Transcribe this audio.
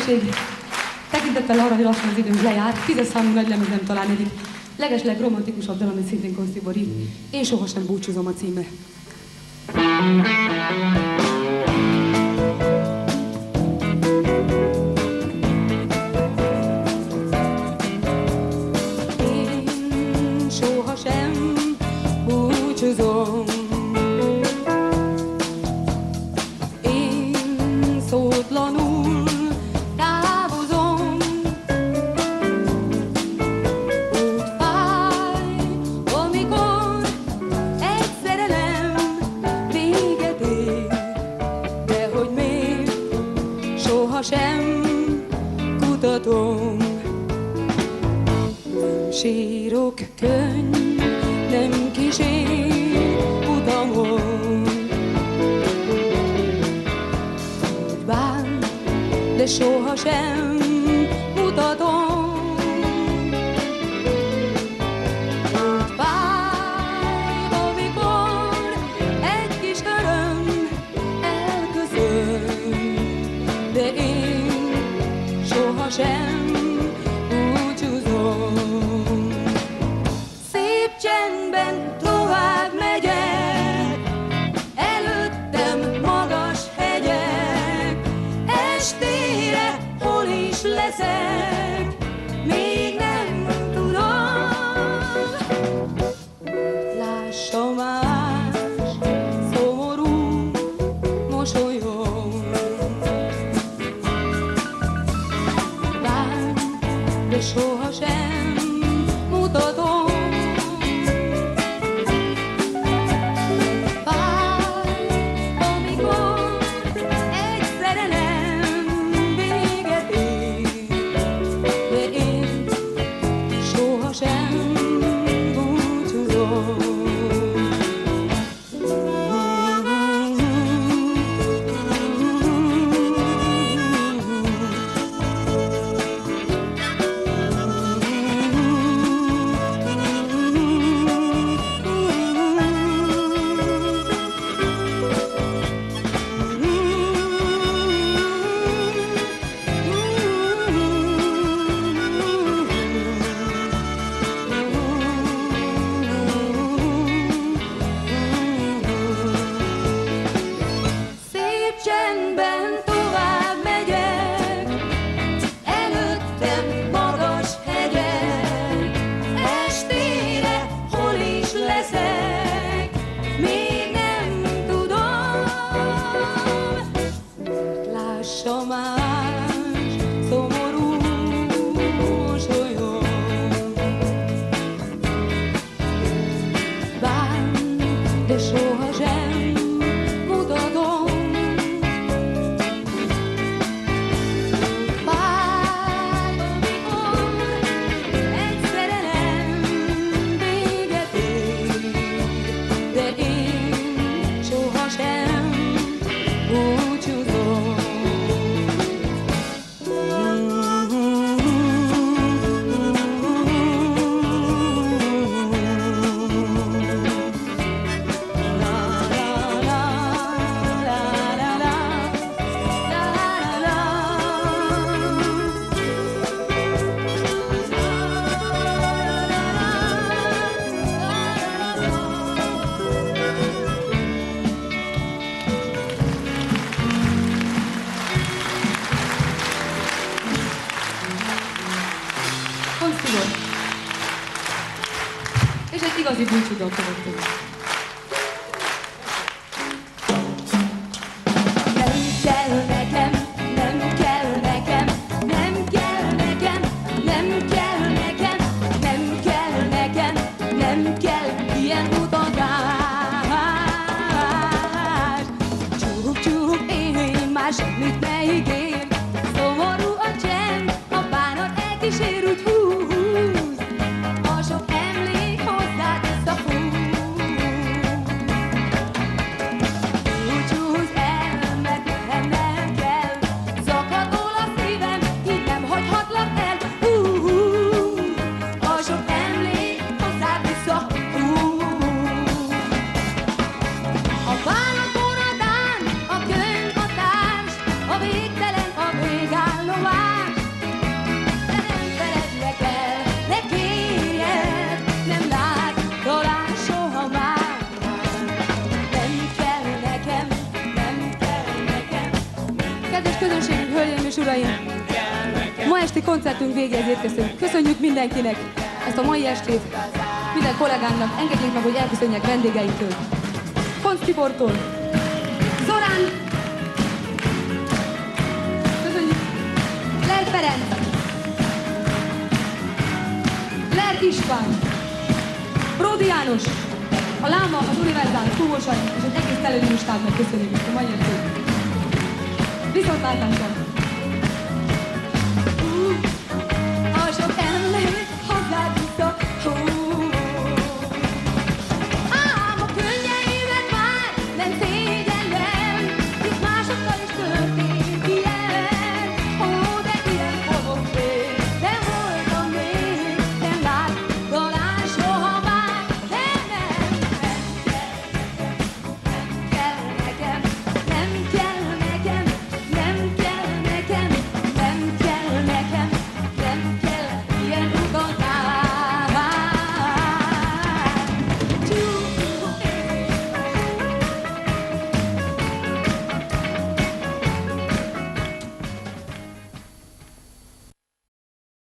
közönség, tekintettel arra, hogy lassan az időnk lejárt, 10-es számú nagylemezem talán egyik legesleg romantikusabb dal, amit szintén Konsti borít. Én sohasem búcsúzom a címe. Én sohasem búcsúzom. Én szótlanul távozom. Úgy fáj, amikor egy szerelem véget ér, de hogy még sohasem kutatom. Nem sírok, könny nem kísér utamon. Úgy bán, de sohasem mutatom. Úgy fáj, amikor egy kis öröm elköszön, de én sohasem búcsúzom. Szép csendben tovább megyek, előttem magas hegyek, estére hol is leszek, még nem tudom. Lássa más szomorú mosolyom, bán, de sohasem mutatom. És egy igazi búcsúdal következő. Semmit ne ígér, szomorú a csend, a bánat elkísér, úgy húz, a sok emlék hozzád összefúz. és uraim, ma esti koncertünk végéhez érkeztünk. Köszönjük mindenkinek ezt a mai estét, minden kollégánknak. Engedjék meg, hogy elköszönjek vendégeinktől. Koncz Tibortól, Zorán, köszönjük, Ler Ferenc, Ler István, Bródi János, a Láma, az Univerzál, Túlmosai és az egész televíziós stábnak köszönjük ezt a mai estét. Viszontlátásra!